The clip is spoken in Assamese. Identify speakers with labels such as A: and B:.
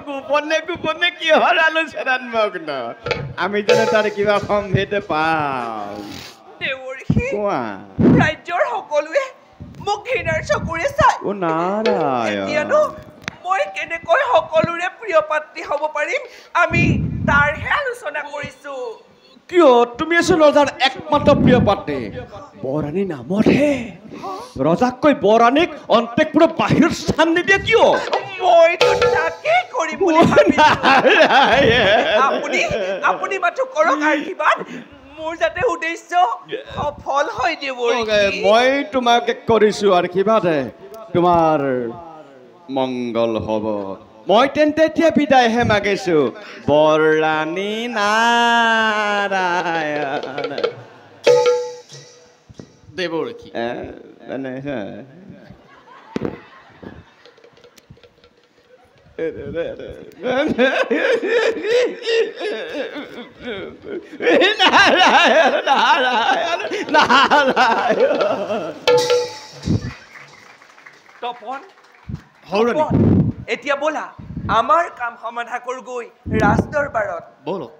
A: গোপনে গোপনে কিহৰ আলোচনাত মগ্ন আমি জানো তাৰ কিবা সম্ভেদ পাওঁ
B: দেৱৰ্ষি
A: কোৱা
B: ৰাজ্যৰ সকলোৱে মোক ঘৃণাৰ চকুৰে চাই
A: অ নাৰায়ণ
B: এতিয়ানো মই কেনেকৈ সকলোৰে প্ৰিয় পাত্ৰী হ'ব পাৰিম আমি তাৰহে আলোচনা কৰিছো
A: কিয় তুমি আছো ৰজাৰ একমাত্ৰ প্ৰিয় পাত্ৰী বৰাণী নামতহে ৰজাকৈ বৰাণীক অন্তঃপুৰৰ বাহিৰত স্থান নিদিয়ে কিয়
B: মইতো তাকে কৰিম বুলি ভাবিছো আপুনি মাথো কৰক আশীৰ্বাদ মোৰ যাতে উদ্দেশ্য সফল হয় দেৱৰ্ষি
A: মই তোমাক কৰিছো আশীৰ্বাদ তোমাৰ মংগল হ'ব মই তেন্তে এতিয়া বিদায়হে মাগিছো বৰাণী নাৰায়ণ
C: দেৱৰ্ষি
A: মানে নাৰায়ণ নাৰায়ণ নাৰায়ণ
B: তপন
C: হৌৰণী
B: এতিয়া ব'লা আমাৰ কাম সমাধা কৰোঁগৈ ৰাজদৰবাৰত
C: ব'লক